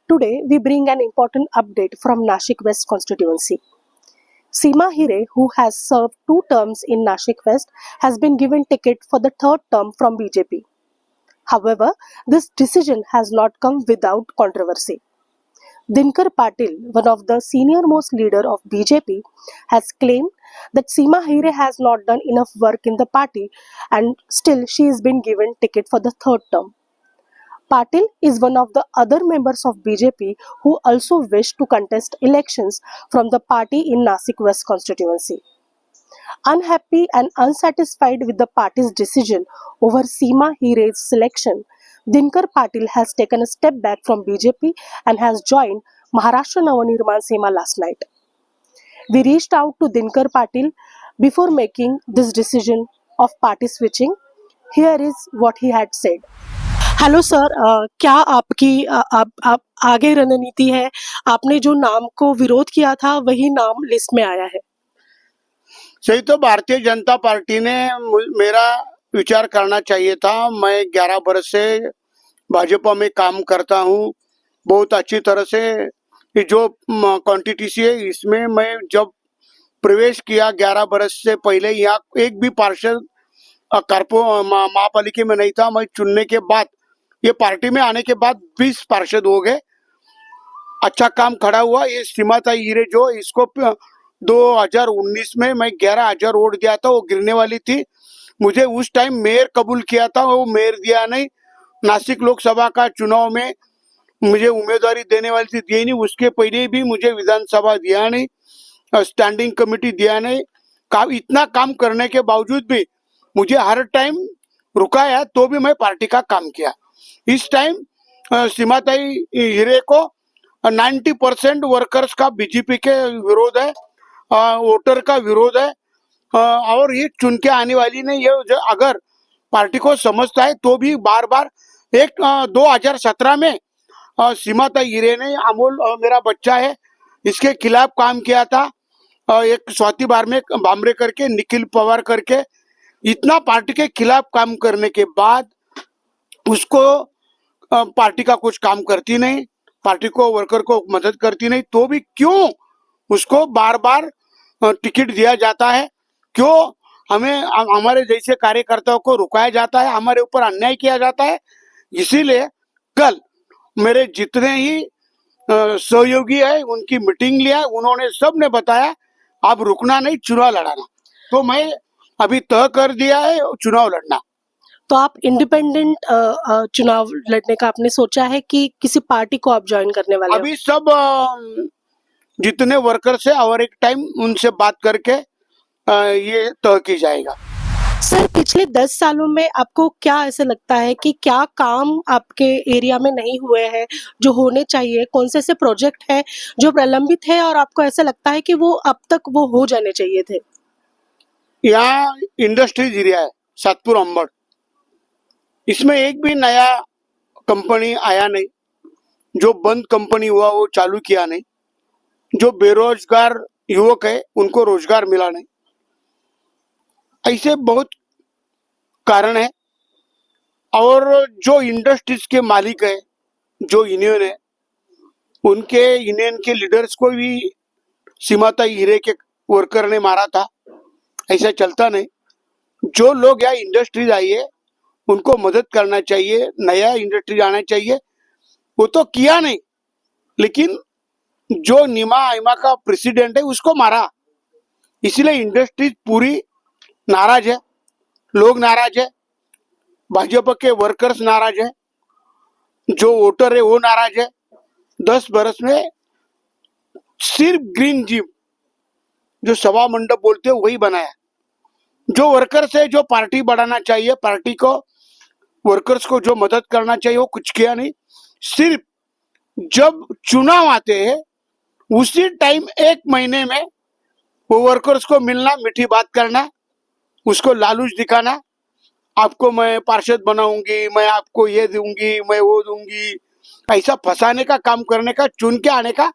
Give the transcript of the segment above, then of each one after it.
Today, we bring an important update from Nashik West constituency. Seema Hire, who has served 2 terms in Nashik West, has been given ticket for the third term from BJP. However, this decision has not come without controversy. Dinkar Patil, one of the senior-most leader of BJP, has claimed that Seema Hire has not done enough work in the party and still she is being given ticket for the third term. Patil is one of the other members of BJP who also wish to contest elections from the party in Nashik West constituency. Unhappy and unsatisfied with the party's decision over Seema Hire's selection, Dinkar Patil has taken a step back from BJP and has joined Maharashtra Navanirman Sema last night. We reached out to Dinkar Patil before making this decision of party switching. Here is what he had said. Hello sir, क्या आपकी आप आगे रणनीति है? आपने जो नाम को विरोध किया था वही नाम लिस्ट में आया है। सही तो भारतीय जनता पार्टी ने मेरा विचार करना चाहिए था। मैं 11 वर्ष से भाजपा में काम करता हूँ, बहुत अच्छी तरह से। ये जो क्वांटिटी है इसमें मैं जब प्रवेश किया 11 वर्ष से पहले यहाँ एक भी पार्षद महापालिका में नहीं था। मैं चुनने के बाद ये पार्टी में आने के बाद 20 पार्षद हो गए। अच्छा काम खड़ा हुआ। ये सीमाताई हिरे जो इसको 2019 में मैं 11,000 वोट दिया था, वो गिरने वाली थी। मुझे उस टाइम मेयर कबूल किया था, वो मेयर दिया नहीं। नासिक लोकसभा का चुनाव में मुझे उम्मीदवारी देने वाली थी, दी नहीं। उसके पहले भी मुझे विधानसभा दिया नहीं, स्टैंडिंग कमेटी दिया नहीं। इतना काम करने के बावजूद भी मुझे हर टाइम रुकाया, तो भी मैं पार्टी का काम किया। इस टाइम सीमाताई हिरे को 90% वर्कर्स का बीजेपी के विरोध है, वोटर का विरोध है, और ये चुन के आने वाली नहीं है। अगर पार्टी को समझता है तो भी बार बार 2017 में सीमाताई हिरे ने अमोल मेरा बच्चा है इसके खिलाफ काम किया था। एक स्वाति बामरे करके, निखिल पवार करके, इतना पार्टी के खिलाफ काम करने के बाद उसको पार्टी का कुछ काम करती नहीं, पार्टी को वर्कर को मदद करती नहीं, तो भी क्यों उसको बार बार टिकट दिया जाता है? क्यों हमें हमारे जैसे कार्यकर्ताओं को रुकाया जाता है, हमारे ऊपर अन्याय किया जाता है? इसीलिए कल मेरे जितने ही सहयोगी है उनकी मीटिंग लिया, उन्होंने सबने बताया आप रुकना नहीं, चुनाव लड़ाना। तो मैं अभी तय कर दिया है चुनाव लड़ना। तो आप इंडिपेंडेंट चुनाव लड़ने का आपने सोचा है कि किसी पार्टी को आप ज्वाइन करने वाले हो? अभी सब जितने वर्कर्स है और एक टाइम उनसे बात करके ये तय की जाएगा। सर, पिछले 10 सालों में आपको क्या ऐसे लगता है कि क्या काम आपके एरिया में नहीं हुए हैं जो होने चाहिए? कौन से ऐसे प्रोजेक्ट है जो प्रलंबित है और आपको ऐसा लगता है कि वो अब तक वो हो जाने चाहिए थे? यहाँ इंडस्ट्रीज एरिया है सातपुर अंबड़, इसमें एक भी नया कंपनी आया नहीं। जो बंद कंपनी हुआ वो चालू किया नहीं। जो बेरोजगार युवक है उनको रोजगार मिला नहीं। ऐसे बहुत कारण है। और जो इंडस्ट्रीज के मालिक है, जो यूनियन है, उनके यूनियन के लीडर्स को भी सीमाताई हिरे के वर्कर ने मारा था। ऐसा चलता नहीं। जो लोग यहाँ इंडस्ट्रीज आई है उनको मदद करना चाहिए, नया इंडस्ट्री आना चाहिए। वो तो किया नहीं, लेकिन जो नीमा आइमा का प्रेसिडेंट है उसको मारा। इसलिए इंडस्ट्री पूरी नाराज है, लोग नाराज है, भाजपा के वर्कर्स नाराज है, जो वोटर है वो नाराज है। 10 बरस में सिर्फ ग्रीन जिम जो सभा मंडप बोलते हैं वही बनाया। जो वर्कर्स है, जो पार्टी बढ़ाना चाहिए, पार्टी को वर्कर्स को जो मदद करना चाहिए वो कुछ किया नहीं। सिर्फ जब चुनाव आते हैं उसी टाइम 1 महीने में वो वर्कर्स को मिलना, मीठी बात करना, उसको लालूच दिखाना, आपको मैं पार्षद बनाऊंगी, मैं आपको ये दूंगी, मैं वो दूंगी, ऐसा फंसाने का काम करने का, चुन के आने का,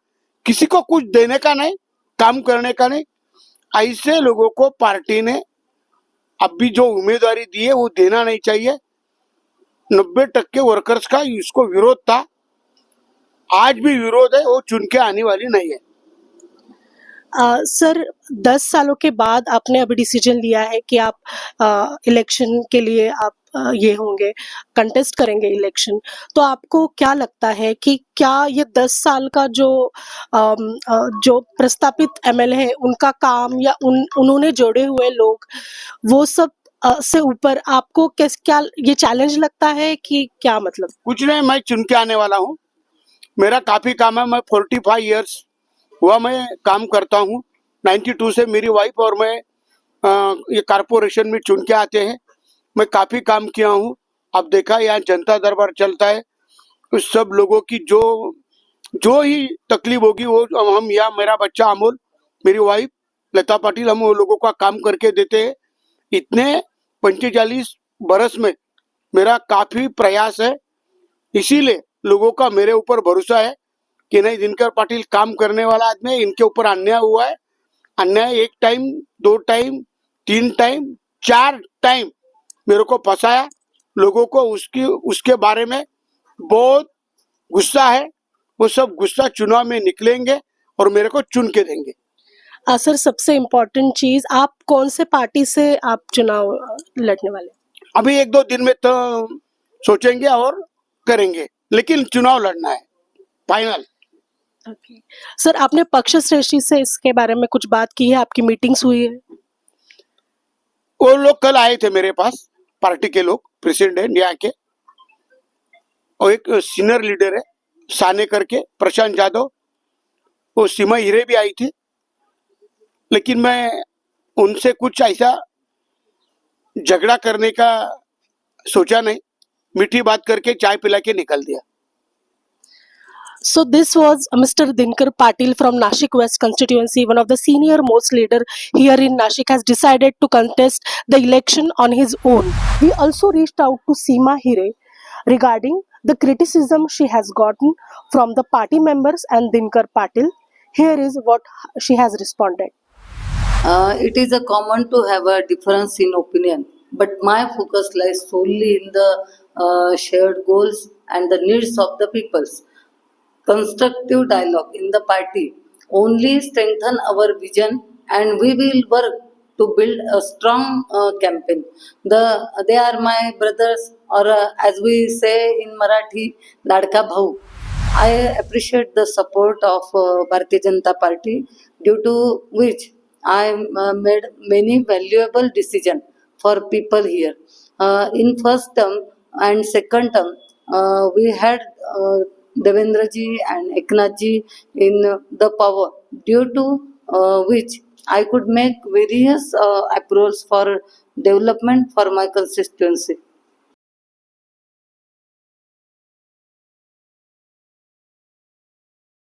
किसी को कुछ देने का नहीं, काम करने का नहीं। ऐसे लोगों को पार्टी ने अभी जो उम्मीदवारी दी है वो देना नहीं चाहिए। 90% वर्कर्स का इसको विरोध था। आज भी विरोध है, वो चुन के आने वाली नहीं है। सर 10 सालों के बाद आपने अभी डिसीजन लिया है कि आप इलेक्शन के लिए आप ये होंगे, कंटेस्ट करेंगे इलेक्शन। तो आपको क्या लगता है कि क्या ये 10 साल का जो प्रस्तापित एमएलए है उनका काम या उन्होंने जोड़े हुए लोग वो सब से ऊपर आपको क्या ये चैलेंज लगता है कि क्या मतलब? कुछ नहीं, मैं चुन के आने वाला हूँ। मेरा काफी काम है, मैं 45 इयर्स हुआ मैं काम करता हूँ। 92 से मेरी वाइफ और मैं ये कारपोरेशन में चुन के आते हैं। मैं काफी काम किया हूँ। अब देखा यहाँ जनता दरबार चलता है, उस सब लोगों की जो जो ही तकलीफ होगी वो हम या मेरा बच्चा अमोल, मेरी वाइफ लता पाटिल, हम वो लोगों का काम करके देते हैं। इतने 45 बरस में मेरा काफी प्रयास है, इसीलिए लोगों का मेरे ऊपर भरोसा है कि नहीं, दिनकर पाटिल काम करने वाला आदमी है। इनके ऊपर अन्याय हुआ है, अन्याय 1 टाइम 2 टाइम 3 टाइम 4 टाइम मेरे को फंसाया। लोगों को उसके बारे में बहुत गुस्सा है, वो सब गुस्सा चुनाव में निकलेंगे और मेरे को चुन के देंगे। सर सबसे इम्पोर्टेंट चीज, आप कौन से पार्टी से आप चुनाव लड़ने वाले? अभी 1-2 दिन में तो सोचेंगे और करेंगे, लेकिन चुनाव लड़ना है फाइनल। ओके सर, आपने पक्ष श्रेष्ठी से इसके बारे में कुछ बात की है? आपकी मीटिंग्स हुई है? वो लोग कल आए थे मेरे पास, पार्टी के लोग, प्रेसिडेंट यहाँ के, और एक सीनियर लीडर है साने करके, प्रशांत यादव, वो सीमा हीरे भी आई थी। लेकिन मैं उनसे कुछ ऐसा झगड़ा करने का सोचा नहीं, मीठी बात करके चाय पिला के निकल दिया। So this was Mr. Dinkar Patil from Nashik West constituency, one of the senior most leader here in Nashik, has decided to contest the election on his own. We also reached out to Seema Hire regarding the criticism she has gotten from the party members and Dinkar Patil. Here is what she has responded. It is a common to have a difference in opinion, but my focus lies solely in the shared goals and the needs of the peoples. Constructive dialogue in the party only strengthen our vision, and we will work to build a strong campaign. They are my brothers, or as we say in Marathi, ladka bhau. I appreciate the support of Bharatiya Janata Party, due to which I made many valuable decisions for people here. In first term and second term, we had Devendra ji and Eknath ji in the power, due to which I could make various approvals for development for my constituency.